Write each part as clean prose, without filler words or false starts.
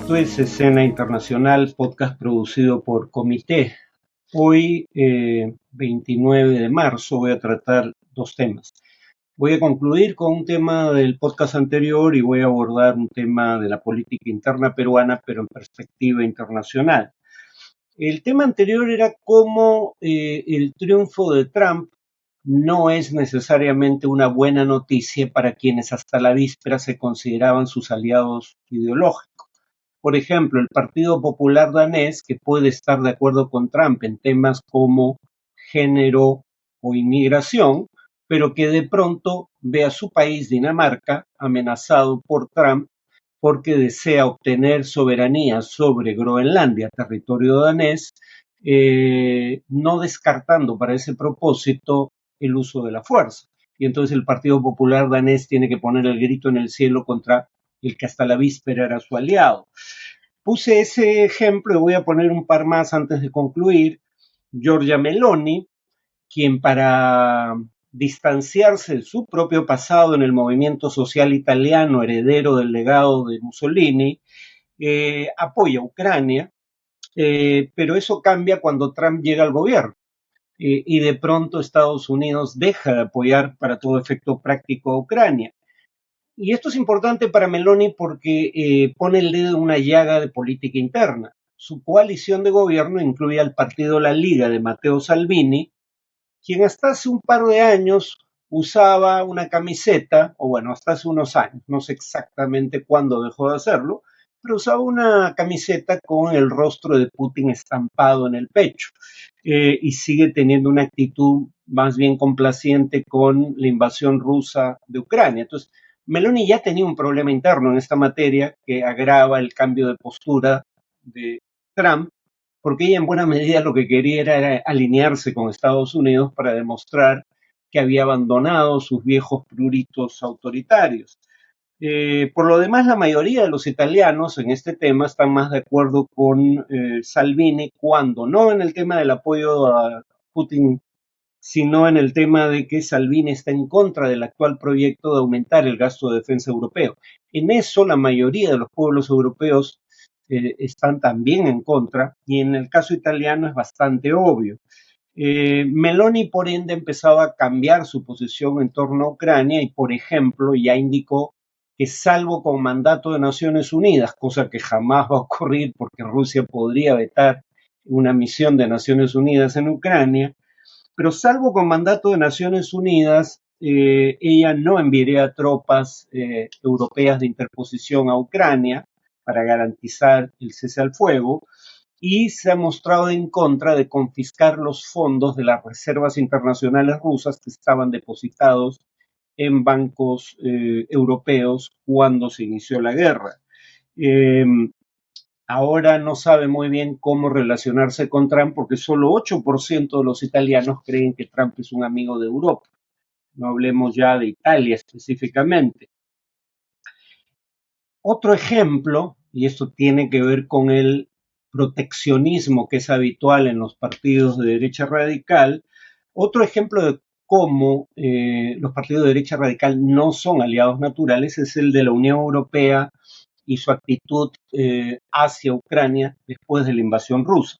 Esto es Escena Internacional, podcast producido por Comité. Hoy, 29 de marzo, voy a tratar dos temas. Voy a concluir con un tema del podcast anterior y voy a abordar un tema de la política interna peruana, pero en perspectiva internacional. El tema anterior era cómo el triunfo de Trump no es necesariamente una buena noticia para quienes hasta la víspera se consideraban sus aliados ideológicos. Por ejemplo, el Partido Popular danés, que puede estar de acuerdo con Trump en temas como género o inmigración, pero que de pronto ve a su país, Dinamarca, amenazado por Trump porque desea obtener soberanía sobre Groenlandia, territorio danés, no descartando para ese propósito el uso de la fuerza. Y entonces el Partido Popular danés tiene que poner el grito en el cielo contra el que hasta la víspera era su aliado. Puse ese ejemplo y voy a poner un par más antes de concluir. Giorgia Meloni, quien para distanciarse de su propio pasado en el movimiento social italiano, heredero del legado de Mussolini, apoya a Ucrania, pero eso cambia cuando Trump llega al gobierno. Y de pronto Estados Unidos deja de apoyar para todo efecto práctico a Ucrania. Y esto es importante para Meloni porque pone el dedo en una llaga de política interna. Su coalición de gobierno incluye al partido La Liga de Matteo Salvini, quien hasta hace un par de años usaba una camiseta, o bueno, hasta hace unos años, no sé exactamente cuándo dejó de hacerlo, pero usaba una camiseta con el rostro de Putin estampado en el pecho, y sigue teniendo una actitud más bien complaciente con la invasión rusa de Ucrania. Entonces, Meloni ya tenía un problema interno en esta materia que agrava el cambio de postura de Trump, porque ella en buena medida lo que quería era alinearse con Estados Unidos para demostrar que había abandonado sus viejos pruritos autoritarios. Por lo demás, la mayoría de los italianos en este tema están más de acuerdo con Salvini, cuando no en el tema del apoyo a Putin, sino en el tema de que Salvini está en contra del actual proyecto de aumentar el gasto de defensa europeo. En eso la mayoría de los pueblos europeos están también en contra, y en el caso italiano es bastante obvio. Meloni, por ende, empezaba a cambiar su posición en torno a Ucrania y, por ejemplo, ya indicó que salvo con mandato de Naciones Unidas, cosa que jamás va a ocurrir porque Rusia podría vetar una misión de Naciones Unidas en Ucrania, pero salvo con mandato de Naciones Unidas, ella no enviaría tropas europeas de interposición a Ucrania para garantizar el cese al fuego, y se ha mostrado en contra de confiscar los fondos de las reservas internacionales rusas que estaban depositados en bancos europeos cuando se inició la guerra. Eh, Ahora no sabe muy bien cómo relacionarse con Trump porque solo 8% de los italianos creen que Trump es un amigo de Europa. No hablemos ya de Italia específicamente. Otro ejemplo, y esto tiene que ver con el proteccionismo que es habitual en los partidos de derecha radical, otro ejemplo de cómo los partidos de derecha radical no son aliados naturales es el de la Unión Europea y su actitud hacia Ucrania después de la invasión rusa.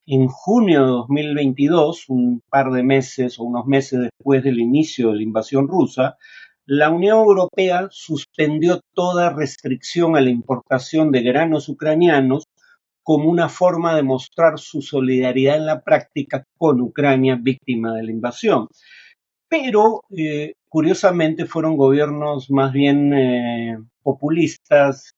En junio de 2022, un par de meses o unos meses después del inicio de la invasión rusa, la Unión Europea suspendió toda restricción a la importación de granos ucranianos como una forma de mostrar su solidaridad en la práctica con Ucrania, víctima de la invasión. Pero, curiosamente, fueron gobiernos más bien populistas,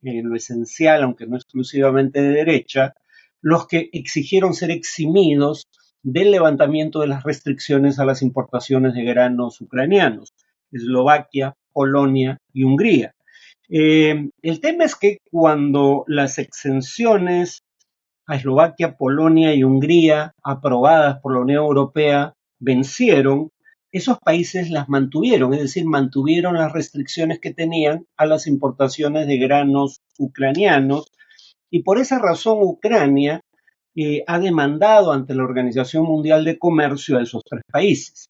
en lo esencial, aunque no exclusivamente de derecha, los que exigieron ser eximidos del levantamiento de las restricciones a las importaciones de granos ucranianos: Eslovaquia, Polonia y Hungría. El tema es que cuando las exenciones a Eslovaquia, Polonia y Hungría, aprobadas por la Unión Europea, vencieron, esos países las mantuvieron, es decir, mantuvieron las restricciones que tenían a las importaciones de granos ucranianos, y por esa razón Ucrania ha demandado ante la Organización Mundial de Comercio a esos tres países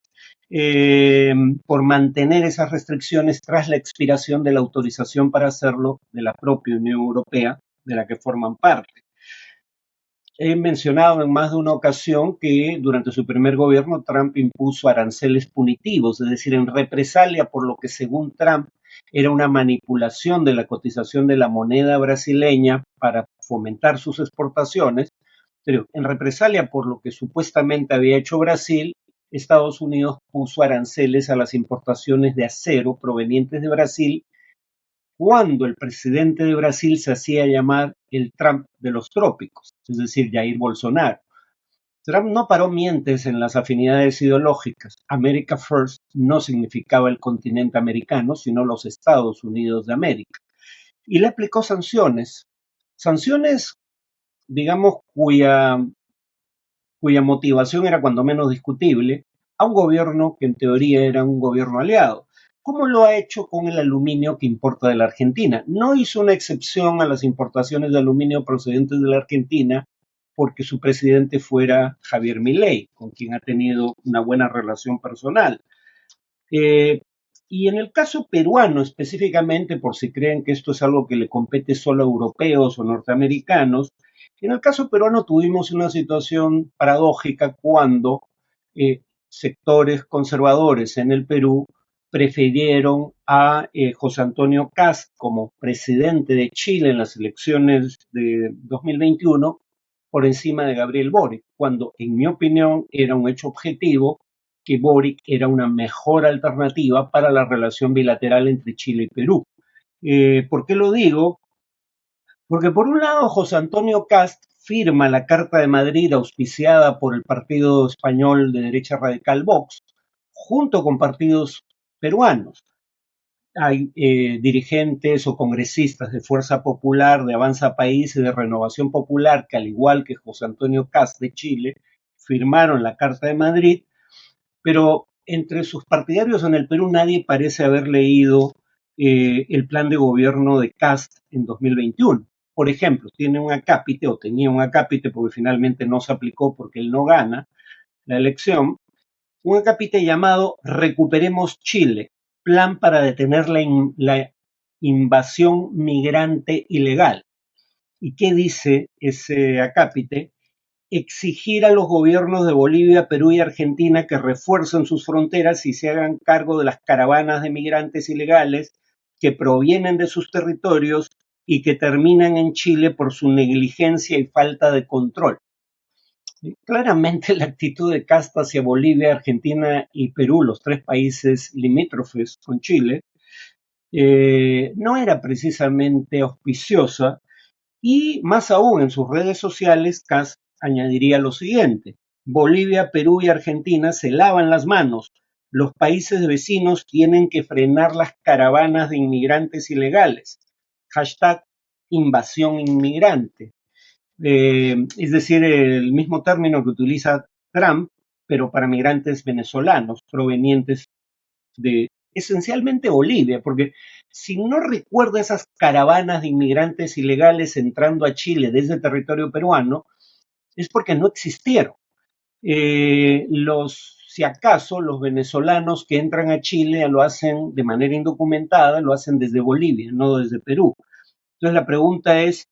por mantener esas restricciones tras la expiración de la autorización para hacerlo de la propia Unión Europea de la que forman parte. He mencionado en más de una ocasión que durante su primer gobierno Trump impuso aranceles punitivos, es decir, en represalia por lo que según Trump era una manipulación de la cotización de la moneda brasileña para fomentar sus exportaciones, pero en represalia por lo que supuestamente había hecho Brasil, Estados Unidos puso aranceles a las importaciones de acero provenientes de Brasil cuando el presidente de Brasil se hacía llamar el Trump de los trópicos, es decir, Jair Bolsonaro. Trump no paró mientes en las afinidades ideológicas. America First no significaba el continente americano, sino los Estados Unidos de América. Y le aplicó sanciones. Sanciones, digamos, cuya motivación era cuando menos discutible, a un gobierno que en teoría era un gobierno aliado. ¿Cómo lo ha hecho con el aluminio que importa de la Argentina? No hizo una excepción a las importaciones de aluminio procedentes de la Argentina porque su presidente fuera Javier Milei, con quien ha tenido una buena relación personal. Y en el caso peruano específicamente, por si creen que esto es algo que le compete solo a europeos o norteamericanos, en el caso peruano tuvimos una situación paradójica cuando sectores conservadores en el Perú prefirieron a José Antonio Kast como presidente de Chile en las elecciones de 2021 por encima de Gabriel Boric, cuando en mi opinión era un hecho objetivo que Boric era una mejor alternativa para la relación bilateral entre Chile y Perú. ¿Por qué lo digo? Porque por un lado José Antonio Kast firma la Carta de Madrid auspiciada por el partido español de derecha radical Vox, junto con partidos peruanos. Hay dirigentes o congresistas de Fuerza Popular, de Avanza País y de Renovación Popular, que al igual que José Antonio Kast de Chile, firmaron la Carta de Madrid, pero entre sus partidarios en el Perú nadie parece haber leído el plan de gobierno de Kast en 2021. Por ejemplo, tiene un acápite, o tenía un acápite, porque finalmente no se aplicó porque él no gana la elección, un acápite llamado Recuperemos Chile, plan para detener la invasión migrante ilegal. ¿Y qué dice ese acápite? Exigir a los gobiernos de Bolivia, Perú y Argentina que refuercen sus fronteras y se hagan cargo de las caravanas de migrantes ilegales que provienen de sus territorios y que terminan en Chile por su negligencia y falta de control. Claramente la actitud de Kast hacia Bolivia, Argentina y Perú, los tres países limítrofes con Chile, no era precisamente auspiciosa, y más aún en sus redes sociales Kast añadiría lo siguiente: Bolivia, Perú y Argentina se lavan las manos. Los países vecinos tienen que frenar las caravanas de inmigrantes ilegales. Hashtag invasión inmigrante. Es decir, el mismo término que utiliza Trump, pero para migrantes venezolanos provenientes de esencialmente Bolivia, porque si no recuerdo esas caravanas de inmigrantes ilegales entrando a Chile desde el territorio peruano, es porque no existieron. Si acaso, los venezolanos que entran a Chile lo hacen de manera indocumentada, lo hacen desde Bolivia, no desde Perú. Entonces la pregunta es,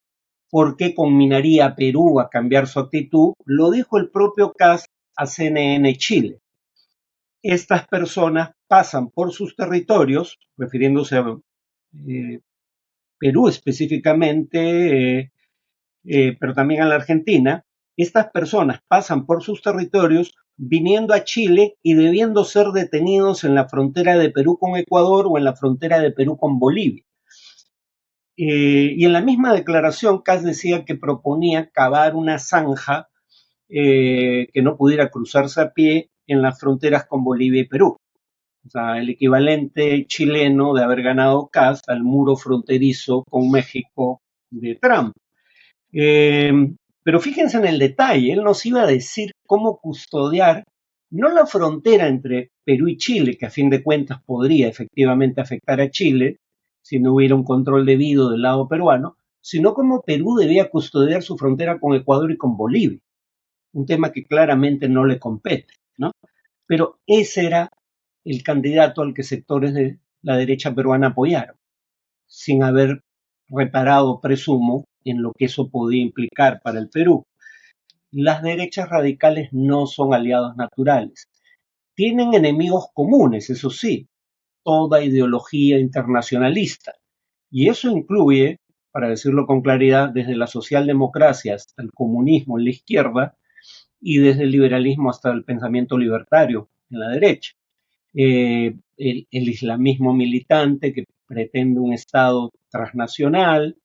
¿por qué conminaría a Perú a cambiar su actitud? Lo dijo el propio Kast a CNN Chile. Estas personas pasan por sus territorios, refiriéndose a Perú específicamente, pero también a la Argentina. Estas personas pasan por sus territorios viniendo a Chile y debiendo ser detenidos en la frontera de Perú con Ecuador o en la frontera de Perú con Bolivia. Y en la misma declaración, Kast decía que proponía cavar una zanja que no pudiera cruzarse a pie en las fronteras con Bolivia y Perú. O sea, el equivalente chileno de haber ganado Kast al muro fronterizo con México de Trump. Pero fíjense en el detalle, él nos iba a decir cómo custodiar no la frontera entre Perú y Chile, que a fin de cuentas podría efectivamente afectar a Chile si no hubiera un control debido del lado peruano, sino cómo Perú debía custodiar su frontera con Ecuador y con Bolivia, un tema que claramente no le compete, ¿no? Pero ese era el candidato al que sectores de la derecha peruana apoyaron, sin haber reparado, presumo, en lo que eso podía implicar para el Perú. Las derechas radicales no son aliados naturales. Tienen enemigos comunes, eso sí, toda ideología internacionalista. Y eso incluye, para decirlo con claridad, desde la socialdemocracia hasta el comunismo en la izquierda y desde el liberalismo hasta el pensamiento libertario en la derecha. El islamismo militante que pretende un Estado transnacional,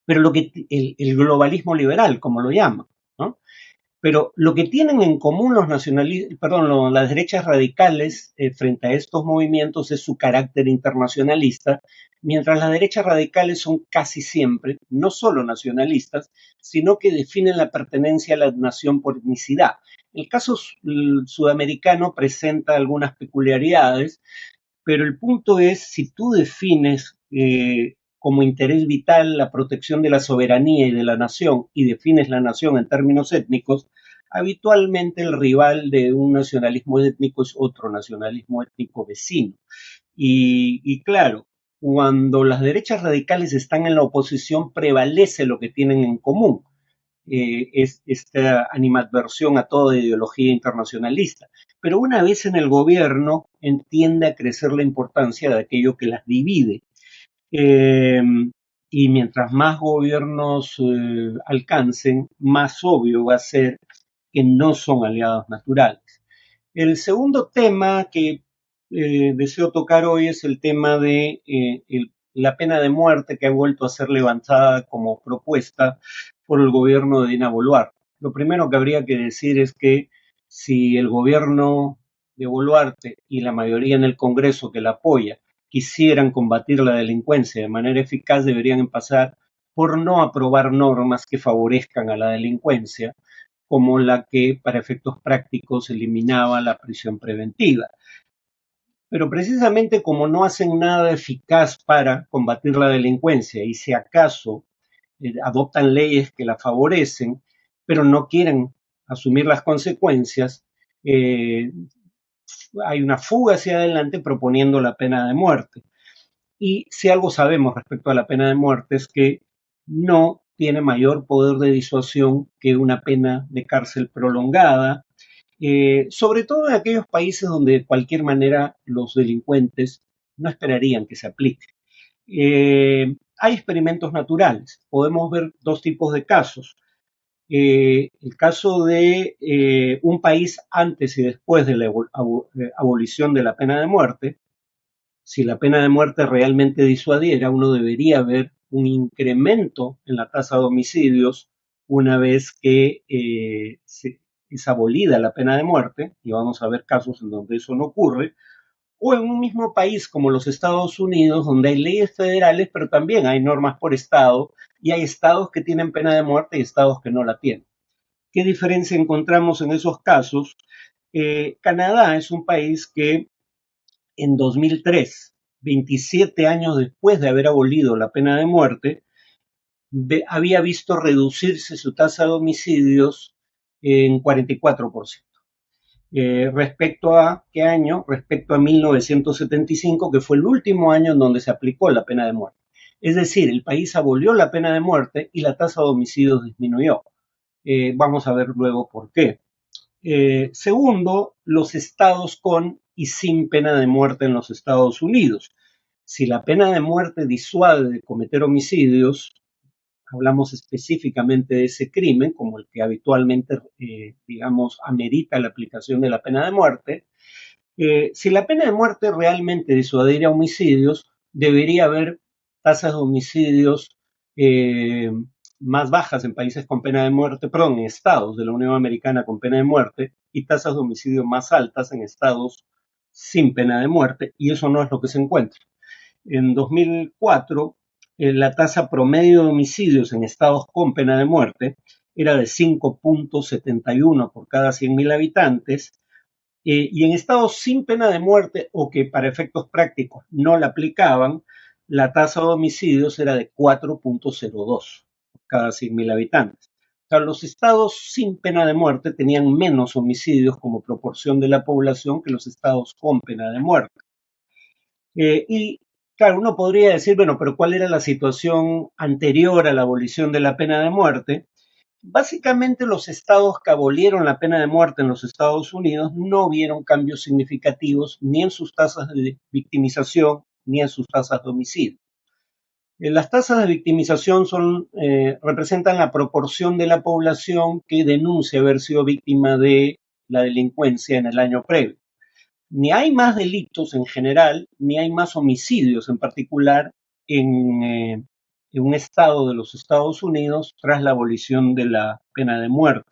pero el globalismo liberal, como lo llaman, ¿no? Pero lo que tienen en común los nacionalistas, perdón, las derechas radicales frente a estos movimientos es su carácter internacionalista, mientras las derechas radicales son casi siempre no solo nacionalistas, sino que definen la pertenencia a la nación por etnicidad. El caso sudamericano presenta algunas peculiaridades, pero el punto es, si tú defines como interés vital la protección de la soberanía y de la nación y defines la nación en términos étnicos, habitualmente el rival de un nacionalismo étnico es otro nacionalismo étnico vecino. Y claro, cuando las derechas radicales están en la oposición, prevalece lo que tienen en común, es esta animadversión a toda ideología internacionalista. Pero una vez en el gobierno, entiende a crecer la importancia de aquello que las divide. Eh, y mientras más gobiernos alcancen, más obvio va a ser que no son aliados naturales. El segundo tema que deseo tocar hoy es el tema de la pena de muerte que ha vuelto a ser levantada como propuesta por el gobierno de Dina Boluarte. Lo primero que habría que decir es que si el gobierno de Boluarte y la mayoría en el Congreso que la apoya quisieran combatir la delincuencia de manera eficaz, deberían empezar por no aprobar normas que favorezcan a la delincuencia, como la que para efectos prácticos eliminaba la prisión preventiva. Pero precisamente como no hacen nada eficaz para combatir la delincuencia y si acaso adoptan leyes que la favorecen, pero no quieren asumir las consecuencias, eh, hay una fuga hacia adelante proponiendo la pena de muerte. Y si algo sabemos respecto a la pena de muerte es que no tiene mayor poder de disuasión que una pena de cárcel prolongada, sobre todo en aquellos países donde de cualquier manera los delincuentes no esperarían que se aplique. Hay experimentos naturales, podemos ver dos tipos de casos. El caso de un país antes y después de la abolición de la pena de muerte. Si la pena de muerte realmente disuadiera, uno debería ver un incremento en la tasa de homicidios una vez que es abolida la pena de muerte, y vamos a ver casos en donde eso no ocurre, o en un mismo país como los Estados Unidos, donde hay leyes federales, pero también hay normas por estado, y hay estados que tienen pena de muerte y estados que no la tienen. ¿Qué diferencia encontramos en esos casos? Canadá es un país que en 2003, 27 años después de haber abolido la pena de muerte, había visto reducirse su tasa de homicidios en 44%. ¿Respecto a qué año? Respecto a 1975, que fue el último año en donde se aplicó la pena de muerte. Es decir, el país abolió la pena de muerte y la tasa de homicidios disminuyó. Vamos a ver luego por qué. Segundo, los estados con y sin pena de muerte en los Estados Unidos. Si la pena de muerte disuade de cometer homicidios, hablamos específicamente de ese crimen, como el que habitualmente, digamos, amerita la aplicación de la pena de muerte. Si la pena de muerte realmente disuadiera homicidios, debería haber tasas de homicidios más bajas en países con pena de muerte, perdón, en estados de la Unión Americana con pena de muerte y tasas de homicidio más altas en estados sin pena de muerte, y eso no es lo que se encuentra. En 2004, la tasa promedio de homicidios en estados con pena de muerte era de 5.71 por cada 100.000 habitantes, y en estados sin pena de muerte o que para efectos prácticos no la aplicaban, la tasa de homicidios era de 4.02 por cada 100.000 habitantes. O sea, los estados sin pena de muerte tenían menos homicidios como proporción de la población que los estados con pena de muerte. Y Claro, uno podría decir, bueno, pero ¿cuál era la situación anterior a la abolición de la pena de muerte? Básicamente los estados que abolieron la pena de muerte en los Estados Unidos no vieron cambios significativos ni en sus tasas de victimización ni en sus tasas de homicidio. Las tasas de victimización representan la proporción de la población que denuncia haber sido víctima de la delincuencia en el año previo. Ni hay más delitos en general, ni hay más homicidios en particular en un estado de los Estados Unidos tras la abolición de la pena de muerte.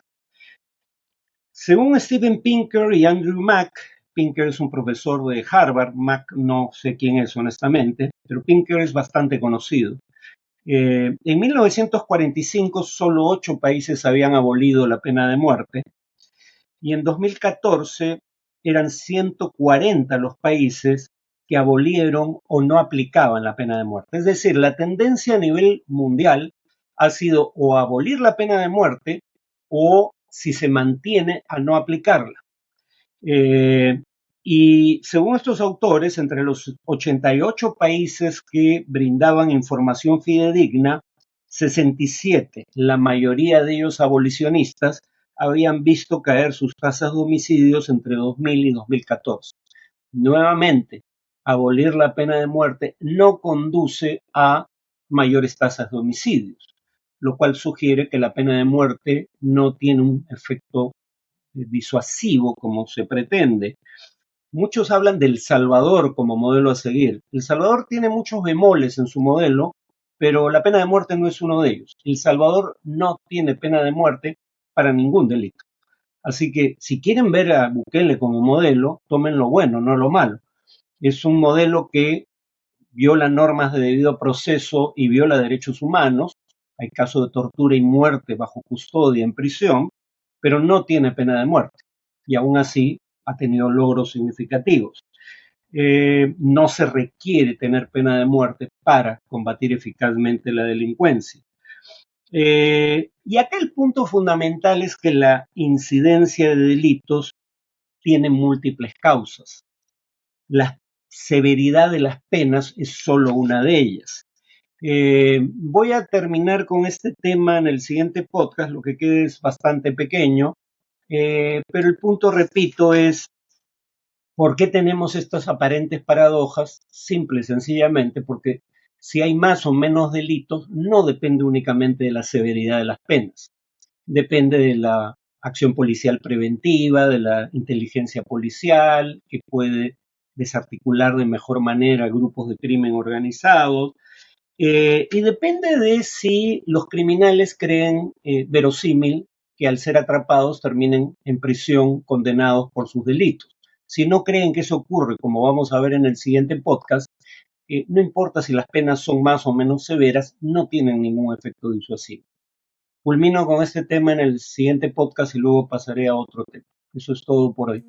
Según Steven Pinker y Andrew Mack, Pinker es un profesor de Harvard, Mack no sé quién es honestamente, pero Pinker es bastante conocido. En 1945 solo 8 países habían abolido la pena de muerte y en 2014 eran 140 los países que abolieron o no aplicaban la pena de muerte. Es decir, la tendencia a nivel mundial ha sido o abolir la pena de muerte o, si se mantiene, a no aplicarla. Y según estos autores, entre los 88 países que brindaban información fidedigna, 67, la mayoría de ellos abolicionistas, habían visto caer sus tasas de homicidios entre 2000 y 2014. Nuevamente, abolir la pena de muerte no conduce a mayores tasas de homicidios, lo cual sugiere que la pena de muerte no tiene un efecto disuasivo como se pretende. Muchos hablan del Salvador como modelo a seguir. El Salvador tiene muchos bemoles en su modelo, pero la pena de muerte no es uno de ellos. El Salvador no tiene pena de muerte para ningún delito. Así que si quieren ver a Bukele como modelo, tomen lo bueno, no lo malo. Es un modelo que viola normas de debido proceso y viola derechos humanos. Hay casos de tortura y muerte bajo custodia en prisión, pero no tiene pena de muerte. Y aún así ha tenido logros significativos. No se requiere tener pena de muerte para combatir eficazmente la delincuencia. Y acá el punto fundamental es que la incidencia de delitos tiene múltiples causas. La severidad de las penas es solo una de ellas. Voy a terminar con este tema en el siguiente podcast, lo que quede es bastante pequeño, pero el punto, repito, es ¿por qué tenemos estas aparentes paradojas? Simple y sencillamente porque si hay más o menos delitos, no depende únicamente de la severidad de las penas. Depende de la acción policial preventiva, de la inteligencia policial, que puede desarticular de mejor manera grupos de crimen organizados, y depende de si los criminales creen verosímil que al ser atrapados terminen en prisión condenados por sus delitos. Si no creen que eso ocurre, como vamos a ver en el siguiente podcast, no importa si las penas son más o menos severas, no tienen ningún efecto disuasivo. Culmino con este tema en el siguiente podcast y luego pasaré a otro tema. Eso es todo por hoy.